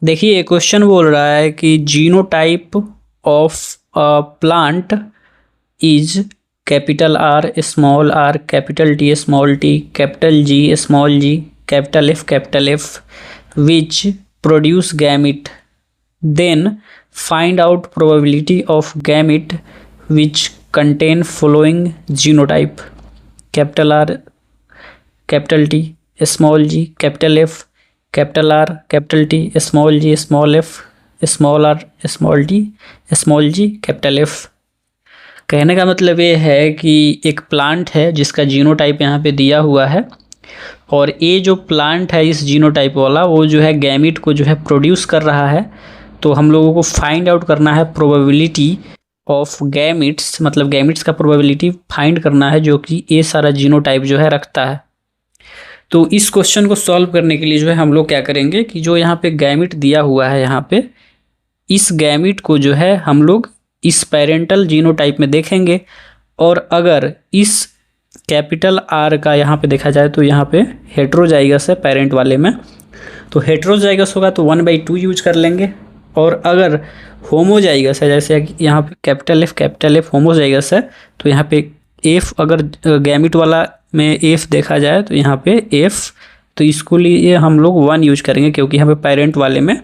देखिए क्वेश्चन बोल रहा है कि genotype of a plant is capital R capital T small t capital G small g capital F which produce gamete then find out probability of gamete which contain following genotype capital R capital T small g capital F capital R capital T small g small f small r small t small g capital F. कहने का मतलब ये है कि एक plant है जिसका genotype यहाँ पे दिया हुआ है और ये जो प्लांट है इस जीनोटाइप वाला वो जो है गैमिट को जो है प्रोड्यूस कर रहा है। तो हम लोगों को फाइंड आउट करना है प्रोबेबिलिटी ऑफ गैमिट्स, मतलब गैमिट्स का प्रोबेबिलिटी फाइंड करना है जो कि ये सारा जीनोटाइप जो है रखता है। तो इस क्वेश्चन को सॉल्व करने के लिए जो है हम लोग क्या करेंगे कि जो यहाँ पे गैमिट दिया हुआ है यहाँ पे इस गैमिट को जो है हम लोग इस पेरेंटल जीनोटाइप में देखेंगे और अगर इस कैपिटल आर का यहाँ पे देखा जाए तो यहाँ पे हेट्रोजाइगस है पेरेंट वाले में, तो हेट्रोजाइगस होगा तो 1/2 यूज कर लेंगे। और अगर होमोजाइगस है जैसे यहाँ पे कैपिटल एफ होमोजाइगस है तो यहाँ पे एफ अगर गैमिट वाला में एफ देखा जाए तो यहाँ पे एफ, तो इसको लिए हम लोग 1 यूज करेंगे क्योंकि यहाँ पे पेरेंट वाले में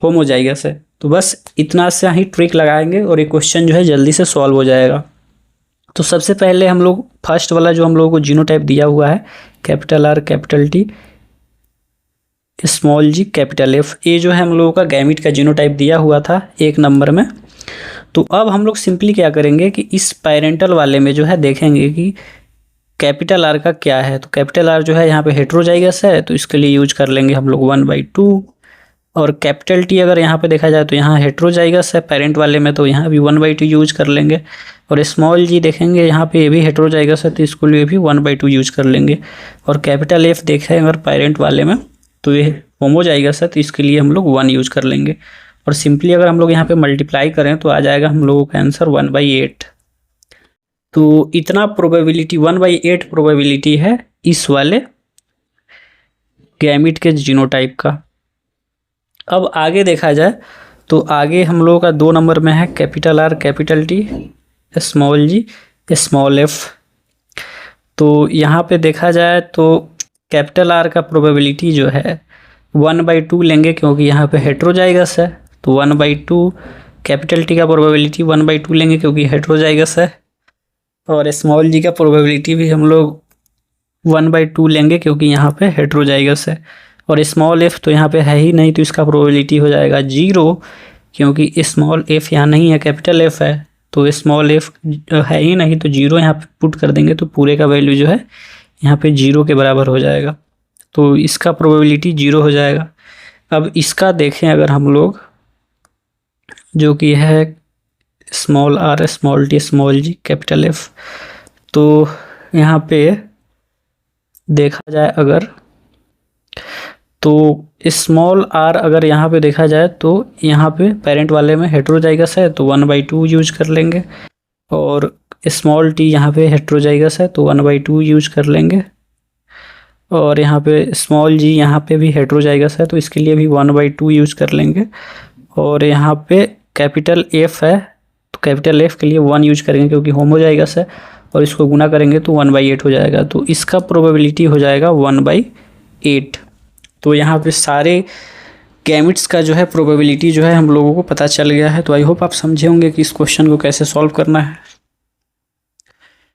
होमोजाइगस है। तो बस इतना से ही ट्रिक लगाएंगे और ये क्वेश्चन जो है जल्दी से सॉल्व हो जाएगा। तो सबसे पहले हम लोग फर्स्ट वाला जो हम लोगों को जीनोटाइप दिया हुआ है capital R capital T small g capital F, ये जो है हम लोगों का गैमिट का जीनोटाइप दिया हुआ था 1 नंबर में। तो अब हम लोग सिंपली क्या करेंगे कि इस पेरेंटल वाले में जो है देखेंगे कि कैपिटल आर का क्या है। तो कैपिटल आर जो है यहाँ पे हेट्रोजाइगस है तो इसके लिए यूज कर लेंगे हम लोग 1/2। और कैपिटल टी अगर यहाँ पे देखा जाए तो यहाँ हेट्रोजाइगस है पेरेंट वाले में तो यहाँ भी 1/2 यूज कर लेंगे। और स्मॉल जी देखेंगे यहाँ पे ये भी हेट्रोजाइगस है तो इसको लिए भी 1/2 यूज कर लेंगे। और कैपिटल एफ देखें अगर पेरेंट वाले में तो ये होमोजाइगस है तो इसके लिए हम लोग 1 यूज कर लेंगे। और सिंपली अगर हम लोग यहाँ पे मल्टीप्लाई करें तो आ जाएगा हम लोगों का आंसर 1/8। तो इतना प्रोबेबिलिटी 1/8 प्रोबेबिलिटी है इस वाले गैमिट के जीनोटाइप का। अब आगे देखा जाए तो आगे हम लोगों का 2 नंबर में है capital R capital T small g small f. तो यहाँ पे देखा जाए तो कैपिटल आर का प्रोबेबिलिटी जो है 1/2 लेंगे क्योंकि यहाँ पे हेट्रोजाइगस है तो 1/2। कैपिटल टी का प्रोबेबिलिटी 1/2 लेंगे क्योंकि हेट्रोजाइगस है। और स्मॉल जी का प्रोबेबिलिटी भी हम लोग 1/2 लेंगे क्योंकि यहाँ पे हेट्रोजाइगस है। और स्मॉल एफ तो यहाँ पे है ही नहीं तो इसका प्रोबेबिलिटी हो जाएगा 0 क्योंकि स्मॉल एफ यहाँ नहीं है कैपिटल एफ है तो स्मॉल एफ है ही नहीं तो 0 यहाँ पे पुट कर देंगे तो पूरे का वैल्यू जो है यहाँ पे 0 के बराबर हो जाएगा। तो इसका प्रोबेबिलिटी 0 हो जाएगा। अब इसका देखें अगर हम लोग जो कि है small r small t small g capital F, तो यहाँ पे देखा जाए अगर तो स्मॉल आर अगर यहाँ पे देखा जाए तो यहाँ पे पेरेंट वाले में हेट्रोजाइगस है तो 1/2 यूज कर लेंगे। और स्मॉल टी यहाँ पे हेट्रोजाइगस है तो 1/2 यूज कर लेंगे। और यहाँ पे स्मॉल जी यहाँ पे भी हेट्रोजाइगस है तो इसके लिए भी 1/2 यूज कर लेंगे। और यहाँ पे कैपिटल एफ है तो कैपिटल एफ के लिए 1 यूज करेंगे क्योंकि होमोजाइगस है और इसको गुना करेंगे तो 1/8 हो जाएगा। तो इसका प्रोबेबिलिटी हो जाएगा 1/8। तो यहाँ पे सारे गैमिट्स का जो है प्रोबेबिलिटी जो है हम लोगों को पता चल गया है। तो आई होप आप समझे होंगे कि इस क्वेश्चन को कैसे सॉल्व करना है।